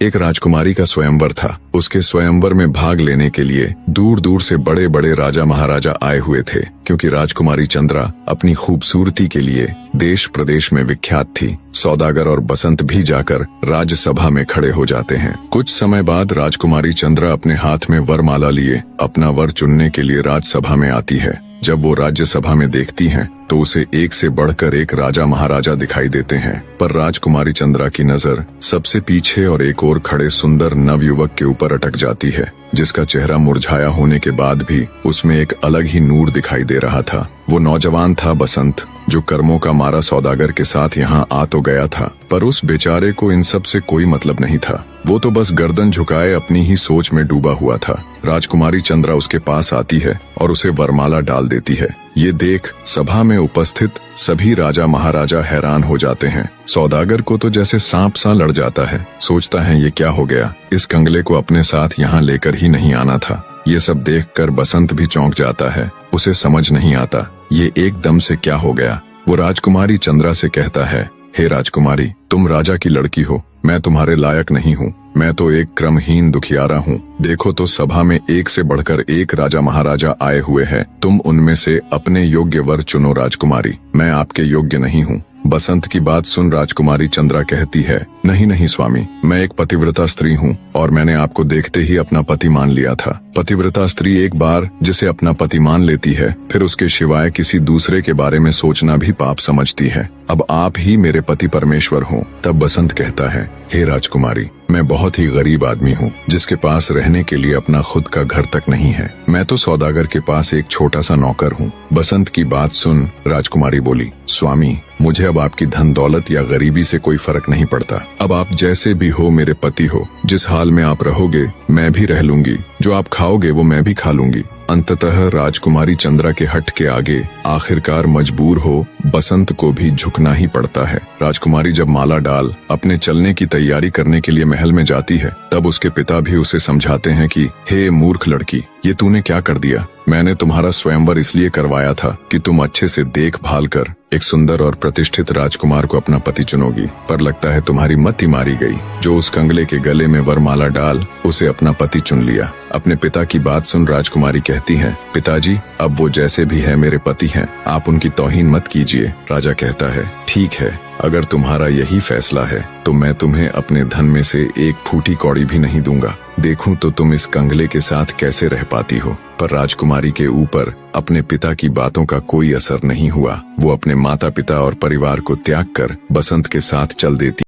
एक राजकुमारी का स्वयंवर था। उसके स्वयंवर में भाग लेने के लिए दूर दूर से बड़े बड़े राजा महाराजा आए हुए थे, क्योंकि राजकुमारी चंद्रा अपनी खूबसूरती के लिए देश प्रदेश में विख्यात थी। सौदागर और बसंत भी जाकर राज्यसभा में खड़े हो जाते हैं। कुछ समय बाद राजकुमारी चंद्रा अपने हाथ में वरमाला लिए अपना वर चुनने के लिए राज्यसभा में आती है। जब वो राज्यसभा में देखती हैं, तो उसे एक से बढ़कर एक राजा महाराजा दिखाई देते हैं, पर राजकुमारी चंद्रा की नजर सबसे पीछे और एक और खड़े सुंदर नवयुवक के ऊपर अटक जाती है, जिसका चेहरा मुरझाया होने के बाद भी उसमें एक अलग ही नूर दिखाई दे रहा था। वो नौजवान था बसंत, जो कर्मों का मारा सौदागर के साथ यहाँ आ तो गया था, पर उस बेचारे को इन सब से कोई मतलब नहीं था। वो तो बस गर्दन झुकाए अपनी ही सोच में डूबा हुआ था। राजकुमारी चंद्रा उसके पास आती है और उसे वरमाला डाल देती है। ये देख सभा में उपस्थित सभी राजा महाराजा हैरान हो जाते हैं। सौदागर को तो जैसे सांप सा लड़ जाता है। सोचता है ये क्या हो गया, इस कंगले को अपने साथ यहाँ लेकर ही नहीं आना था। ये सब देखकर बसंत भी चौंक जाता है। उसे समझ नहीं आता ये एकदम से क्या हो गया। वो राजकुमारी चंद्रा से कहता है, हे राजकुमारी, तुम राजा की लड़की हो, मैं तुम्हारे लायक नहीं हूँ। मैं तो एक क्रमहीन दुखियारा हूँ। देखो तो सभा में एक से बढ़कर एक राजा महाराजा आए हुए हैं। तुम उनमें से अपने योग्य वर चुनो राजकुमारी, मैं आपके योग्य नहीं हूँ। बसंत की बात सुन राजकुमारी चंद्रा कहती है, नहीं नहीं स्वामी, मैं एक पतिव्रता स्त्री हूँ और मैंने आपको देखते ही अपना पति मान लिया था। पतिव्रता स्त्री एक बार जिसे अपना पति मान लेती है, फिर उसके सिवाय किसी दूसरे के बारे में सोचना भी पाप समझती है। अब आप ही मेरे पति परमेश्वर हो। तब बसंत कहता है, हे राजकुमारी, मैं बहुत ही गरीब आदमी हूँ, जिसके पास रहने के लिए अपना खुद का घर तक नहीं है। मैं तो सौदागर के पास एक छोटा सा नौकर हूँ। बसंत की बात सुन राजकुमारी बोली, स्वामी, मुझे अब आपकी धन दौलत या गरीबी से कोई फर्क नहीं पड़ता। अब आप जैसे भी हो मेरे पति हो। जिस हाल में आप रहोगे मैं भी रह लूंगी, जो आप खाओगे वो मैं भी खा लूंगी। अंततः राजकुमारी चंद्रा के हट के आगे आखिरकार मजबूर हो बसंत को भी झुकना ही पड़ता है। राजकुमारी जब माला डाल अपने चलने की तैयारी करने के लिए महल में जाती है, तब उसके पिता भी उसे समझाते हैं कि हे मूर्ख लड़की, ये तूने क्या कर दिया। मैंने तुम्हारा स्वयंवर इसलिए करवाया था कि तुम अच्छे से देखभाल कर एक सुंदर और प्रतिष्ठित राजकुमार को अपना पति चुनोगी, पर लगता है तुम्हारी मति मारी गई। जो उस कंगले के गले में वरमाला डाल उसे अपना पति चुन लिया। अपने पिता की बात सुन राजकुमारी कहती है, पिताजी, अब वो जैसे भी है मेरे पति हैं, आप उनकी तौहीन मत कीजिए। राजा कहता है, ठीक है, अगर तुम्हारा यही फैसला है तो मैं तुम्हें अपने धन में से एक फूटी कौड़ी भी नहीं दूंगा। देखूं तो तुम इस कंगले के साथ कैसे रह पाती हो। पर राजकुमारी के ऊपर अपने पिता की बातों का कोई असर नहीं हुआ। वो अपने माता पिता और परिवार को त्याग कर बसंत के साथ चल देती।